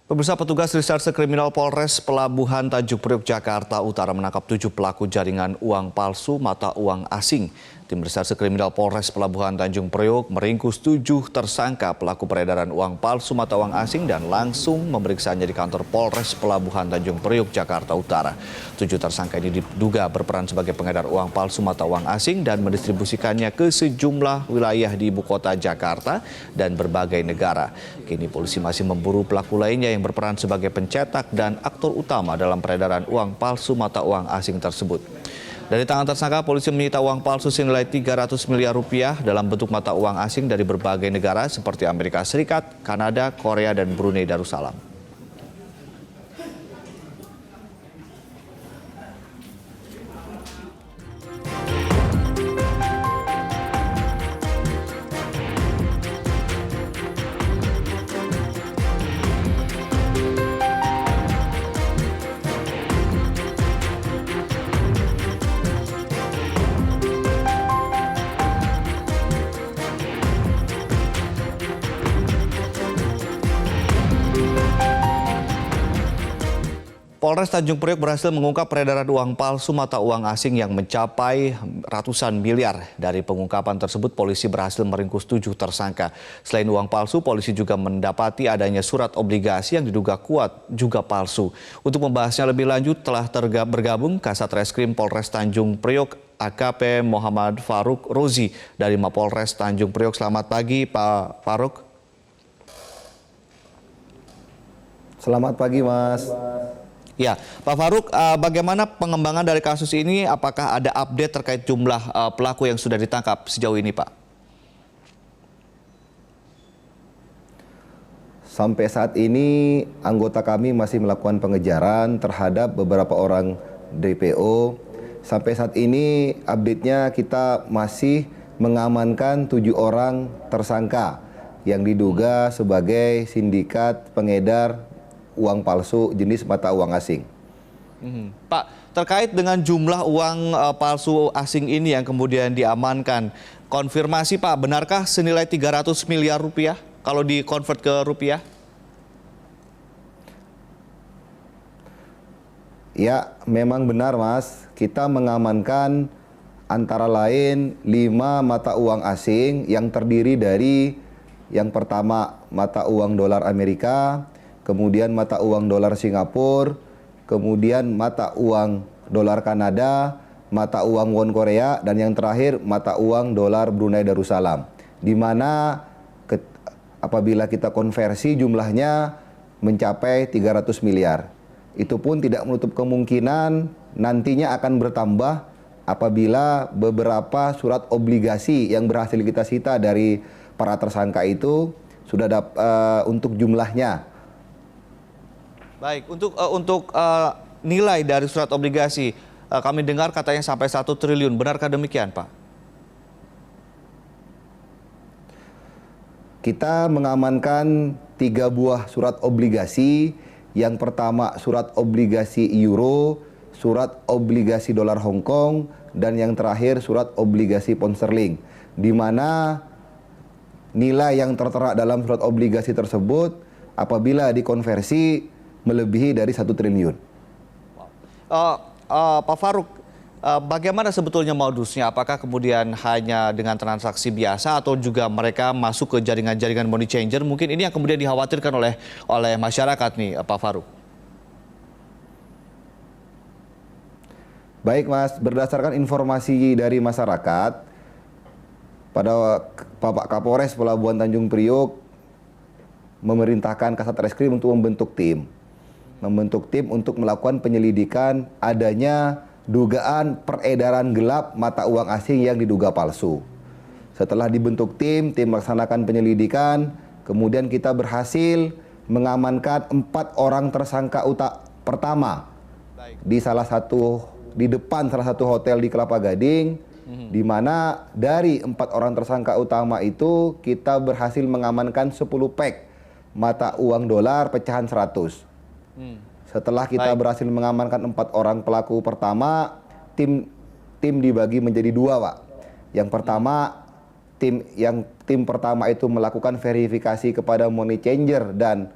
Pemirsa, petugas Reserse Kriminal Polres Pelabuhan Tanjung Priok, Jakarta Utara menangkap 7 pelaku jaringan uang palsu mata uang asing. Tim Reserse Kriminal Polres Pelabuhan Tanjung Priok meringkus 7 tersangka pelaku peredaran uang palsu mata uang asing dan langsung memeriksanya di kantor Polres Pelabuhan Tanjung Priok, Jakarta Utara. 7 tersangka ini diduga berperan sebagai pengedar uang palsu mata uang asing dan mendistribusikannya ke sejumlah wilayah di ibu kota Jakarta dan berbagai negara. Kini polisi masih memburu pelaku lainnya yang berperan sebagai pencetak dan aktor utama dalam peredaran uang palsu mata uang asing tersebut. Dari tangan tersangka, polisi menyita uang palsu senilai 300 miliar rupiah dalam bentuk mata uang asing dari berbagai negara seperti Amerika Serikat, Kanada, Korea, dan Brunei Darussalam. Polres Tanjung Priok berhasil mengungkap peredaran uang palsu mata uang asing yang mencapai ratusan miliar. Dari pengungkapan tersebut, polisi berhasil meringkus 7 tersangka. Selain uang palsu, polisi juga mendapati adanya surat obligasi yang diduga kuat juga palsu. Untuk membahasnya lebih lanjut, telah bergabung Kasat Reskrim Polres Tanjung Priok, AKP Muhammad Faruk Rozi dari Mapolres Tanjung Priok. Selamat pagi, Pak Faruk. Selamat pagi, Mas. Ya, Pak Faruk, bagaimana pengembangan dari kasus ini? Apakah ada update terkait jumlah pelaku yang sudah ditangkap sejauh ini, Pak? Sampai saat ini anggota kami masih melakukan pengejaran terhadap beberapa orang DPO. Sampai saat ini update-nya kita masih mengamankan 7 orang tersangka yang diduga sebagai sindikat pengedar uang palsu jenis mata uang asing. Pak, terkait dengan jumlah uang palsu asing ini yang kemudian diamankan, konfirmasi Pak, benarkah senilai 300 miliar rupiah kalau di-convert ke rupiah? Ya, memang benar, Mas. Kita mengamankan antara lain 5 mata uang asing yang terdiri dari yang pertama mata uang dolar Amerika, kemudian mata uang dolar Singapura, kemudian mata uang dolar Kanada, mata uang won Korea, dan yang terakhir mata uang dolar Brunei Darussalam. Di mana apabila kita konversi jumlahnya mencapai 300 miliar. Itu pun tidak menutup kemungkinan nantinya akan bertambah apabila beberapa surat obligasi yang berhasil kita sita dari para tersangka itu sudah untuk jumlahnya. Baik, untuk nilai dari surat obligasi, kami dengar katanya sampai 1 triliun. Benarkah demikian, Pak? Kita mengamankan 3 buah surat obligasi. Yang pertama surat obligasi euro, surat obligasi dolar Hong Kong, dan yang terakhir surat obligasi pound sterling. Di mana nilai yang tertera dalam surat obligasi tersebut apabila dikonversi melebihi dari 1 triliun. Pak Faruk, bagaimana sebetulnya modusnya? Apakah kemudian hanya dengan transaksi biasa atau juga mereka masuk ke jaringan-jaringan money changer? Mungkin ini yang kemudian dikhawatirkan oleh masyarakat nih, Pak Faruk. Baik, Mas, berdasarkan informasi dari masyarakat, pada Bapak Kapolres Pelabuhan Tanjung Priok memerintahkan Kasat Reskrim untuk membentuk tim untuk melakukan penyelidikan adanya dugaan peredaran gelap mata uang asing yang diduga palsu. Setelah dibentuk tim melaksanakan penyelidikan, kemudian kita berhasil mengamankan 4 orang tersangka pertama di depan salah satu hotel di Kelapa Gading, di mana dari 4 orang tersangka utama itu kita berhasil mengamankan 10 pack mata uang dolar pecahan 100. Setelah kita berhasil mengamankan 4 orang pelaku pertama, tim dibagi menjadi 2, Pak. Yang pertama, tim pertama itu melakukan verifikasi kepada money changer dan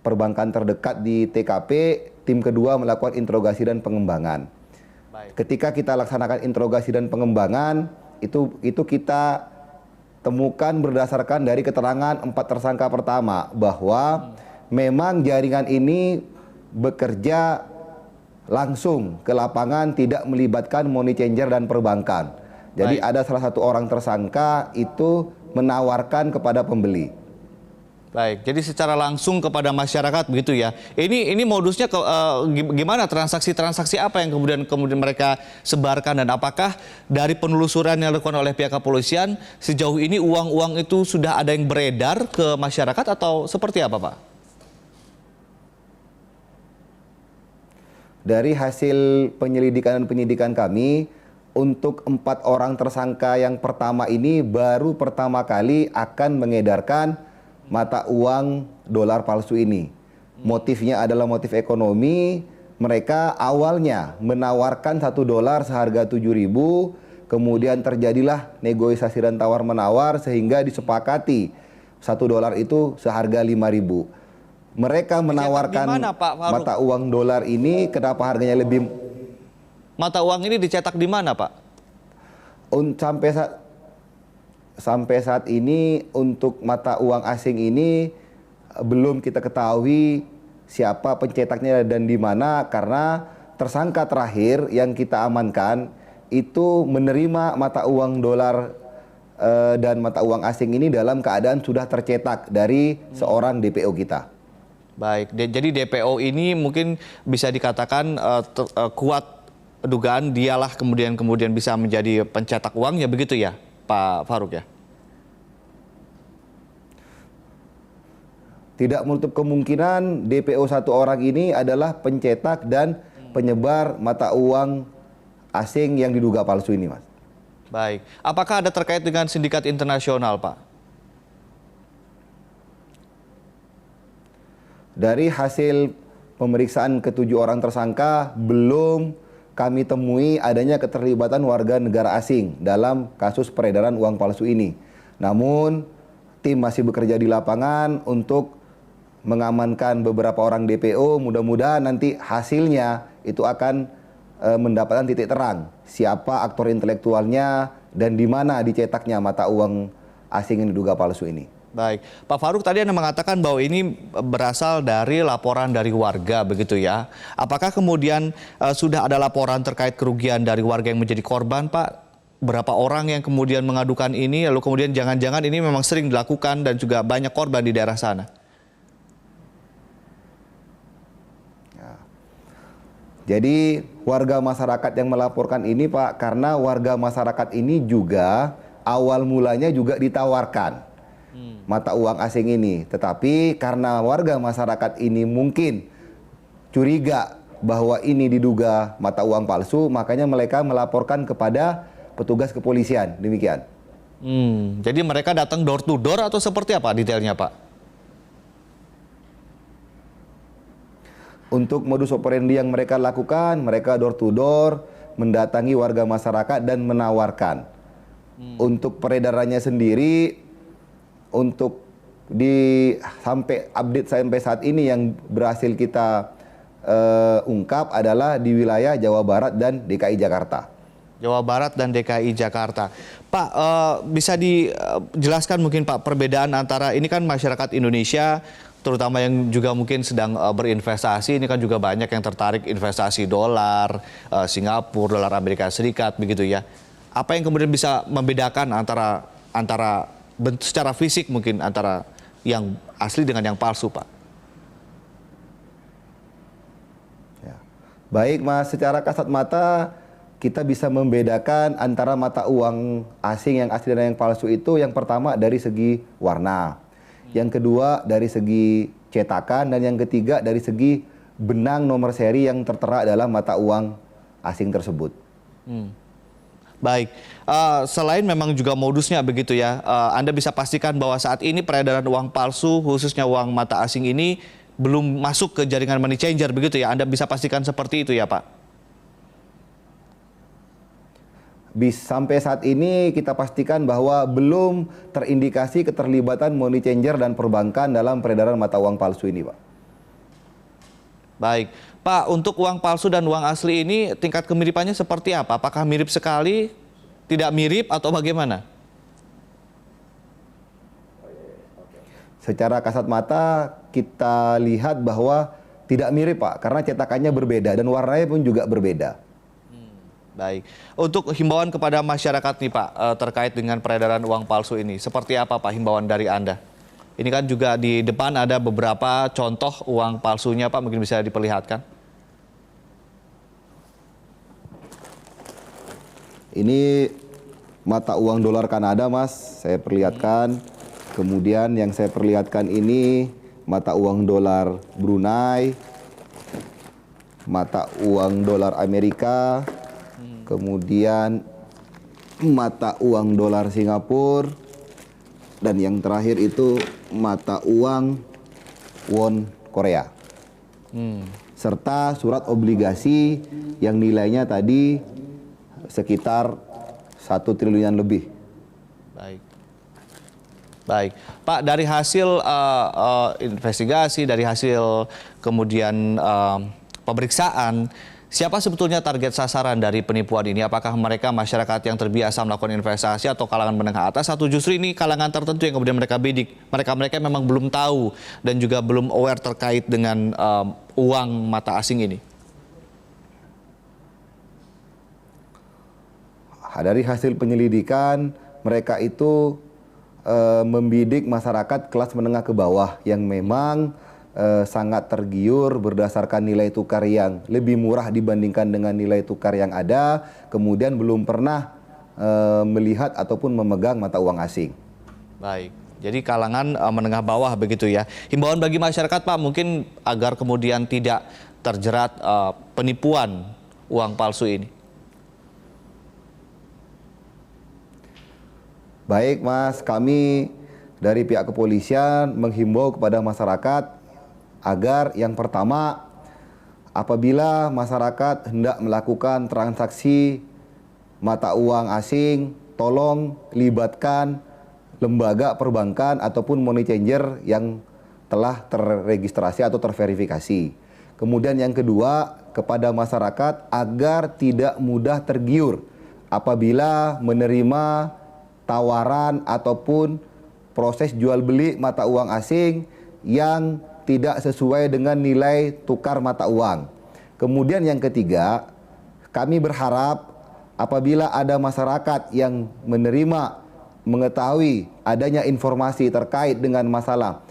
perbankan terdekat di TKP, tim kedua melakukan interogasi dan pengembangan. Baik. Ketika kita laksanakan interogasi dan pengembangan, itu kita temukan berdasarkan dari keterangan 4 tersangka pertama bahwa memang jaringan ini bekerja langsung ke lapangan, tidak melibatkan money changer dan perbankan. Jadi ada salah satu orang tersangka itu menawarkan kepada pembeli. Baik, jadi secara langsung kepada masyarakat begitu ya. Ini modusnya gimana, transaksi-transaksi apa yang kemudian mereka sebarkan, dan apakah dari penelusuran yang dilakukan oleh pihak kepolisian sejauh ini uang-uang itu sudah ada yang beredar ke masyarakat atau seperti apa, Pak? Dari hasil penyelidikan dan penyidikan kami, untuk 4 orang tersangka yang pertama ini baru pertama kali akan mengedarkan mata uang dolar palsu ini. Motifnya adalah motif ekonomi. Mereka awalnya menawarkan 1 dolar seharga 7.000, kemudian terjadilah negosiasi dan tawar-menawar sehingga disepakati 1 dolar itu seharga 5.000. Mereka menawarkan mata uang dolar ini, kenapa harganya lebih... Mata uang ini dicetak di mana, Pak? Sampai saat ini untuk mata uang asing ini belum kita ketahui siapa pencetaknya dan di mana, karena tersangka terakhir yang kita amankan itu menerima mata uang dolar dan mata uang asing ini dalam keadaan sudah tercetak dari seorang DPO kita. Baik, jadi DPO ini mungkin bisa dikatakan kuat dugaan dialah kemudian bisa menjadi pencetak uangnya, begitu ya, Pak Faruk ya? Tidak menutup kemungkinan DPO 1 orang ini adalah pencetak dan penyebar mata uang asing yang diduga palsu ini, Mas. Baik, apakah ada terkait dengan sindikat internasional, Pak? Dari hasil pemeriksaan ke-7 orang tersangka, belum kami temui adanya keterlibatan warga negara asing dalam kasus peredaran uang palsu ini. Namun, tim masih bekerja di lapangan untuk mengamankan beberapa orang DPO. Mudah-mudahan nanti hasilnya itu akan mendapatkan titik terang siapa aktor intelektualnya dan di mana dicetaknya mata uang asing yang diduga palsu ini. Baik, Pak Faruk, tadi Anda mengatakan bahwa ini berasal dari laporan dari warga, begitu ya. Apakah kemudian sudah ada laporan terkait kerugian dari warga yang menjadi korban, Pak? Berapa orang yang kemudian mengadukan ini, lalu kemudian jangan-jangan ini memang sering dilakukan dan juga banyak korban di daerah sana? Jadi warga masyarakat yang melaporkan ini, Pak, karena warga masyarakat ini juga awal mulanya juga ditawarkan mata uang asing ini. Tetapi karena warga masyarakat ini mungkin curiga bahwa ini diduga mata uang palsu, makanya mereka melaporkan kepada petugas kepolisian. Demikian. Jadi mereka datang door to door atau seperti apa detailnya, Pak? Untuk modus operandi yang mereka lakukan, mereka door to door, mendatangi warga masyarakat dan menawarkan. Untuk peredarannya sendiri, untuk sampai update sampai saat ini yang berhasil kita ungkap adalah di wilayah Jawa Barat dan DKI Jakarta. Jawa Barat dan DKI Jakarta. Pak, bisa dijelaskan mungkin, Pak, perbedaan antara ini kan masyarakat Indonesia, terutama yang juga mungkin sedang berinvestasi, ini kan juga banyak yang tertarik investasi dolar, Singapura, dolar Amerika Serikat, begitu ya. Apa yang kemudian bisa membedakan antara secara fisik mungkin antara yang asli dengan yang palsu, Pak? Ya. Baik, Mas, secara kasat mata kita bisa membedakan antara mata uang asing yang asli dan yang palsu itu yang pertama dari segi warna. Yang kedua dari segi cetakan, dan yang ketiga dari segi benang nomor seri yang tertera dalam mata uang asing tersebut. Baik, selain memang juga modusnya begitu ya, Anda bisa pastikan bahwa saat ini peredaran uang palsu, khususnya uang mata asing ini belum masuk ke jaringan money changer begitu ya, Anda bisa pastikan seperti itu ya, Pak? Sampai saat ini kita pastikan bahwa belum terindikasi keterlibatan money changer dan perbankan dalam peredaran mata uang palsu ini, Pak. Baik, Pak, untuk uang palsu dan uang asli ini tingkat kemiripannya seperti apa? Apakah mirip sekali, tidak mirip, atau bagaimana? Secara kasat mata kita lihat bahwa tidak mirip, Pak, karena cetakannya berbeda dan warnanya pun juga berbeda. Baik, untuk himbauan kepada masyarakat nih Pak, terkait dengan peredaran uang palsu ini, seperti apa Pak himbauan dari Anda? Ini kan juga di depan ada beberapa contoh uang palsunya Pak, mungkin bisa diperlihatkan. Ini mata uang dolar Kanada, Mas, saya perlihatkan. Kemudian yang saya perlihatkan ini mata uang dolar Brunei, mata uang dolar Amerika, kemudian mata uang dolar Singapura, dan yang terakhir itu mata uang won Korea. Serta surat obligasi yang nilainya tadi sekitar 1 triliunan lebih. Baik. Baik, Pak, dari hasil investigasi, dari hasil kemudian pemeriksaan, siapa sebetulnya target sasaran dari penipuan ini? Apakah mereka masyarakat yang terbiasa melakukan investasi atau kalangan menengah atas, atau justru ini kalangan tertentu yang kemudian mereka bidik? Mereka memang belum tahu dan juga belum aware terkait dengan uang mata asing ini? Dari hasil penyelidikan, mereka itu membidik masyarakat kelas menengah ke bawah yang memang sangat tergiur berdasarkan nilai tukar yang lebih murah dibandingkan dengan nilai tukar yang ada, kemudian belum pernah melihat ataupun memegang mata uang asing. Baik, jadi kalangan menengah bawah begitu ya. Himbauan bagi masyarakat Pak, mungkin agar kemudian tidak terjerat penipuan uang palsu ini. Baik, Mas, kami dari pihak kepolisian menghimbau kepada masyarakat agar yang pertama, apabila masyarakat hendak melakukan transaksi mata uang asing, tolong libatkan lembaga perbankan ataupun money changer yang telah terregistrasi atau terverifikasi. Kemudian yang kedua, kepada masyarakat agar tidak mudah tergiur apabila menerima tawaran ataupun proses jual beli mata uang asing yang tidak sesuai dengan nilai tukar mata uang. Kemudian yang ketiga, kami berharap apabila ada masyarakat yang menerima, mengetahui adanya informasi terkait dengan masalah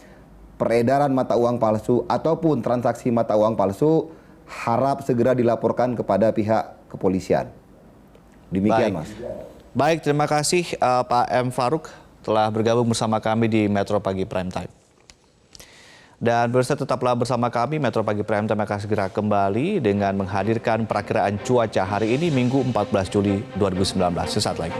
peredaran mata uang palsu ataupun transaksi mata uang palsu, harap segera dilaporkan kepada pihak kepolisian. Demikian, Mas. Baik, terima kasih Pak M. Faruk telah bergabung bersama kami di Metro Pagi Prime Time. Dan pemirsa, tetaplah bersama kami, Metro Pagi Prime Time akan segera kembali dengan menghadirkan perakiraan cuaca hari ini Minggu 14 Juli 2019. Sesaat lagi.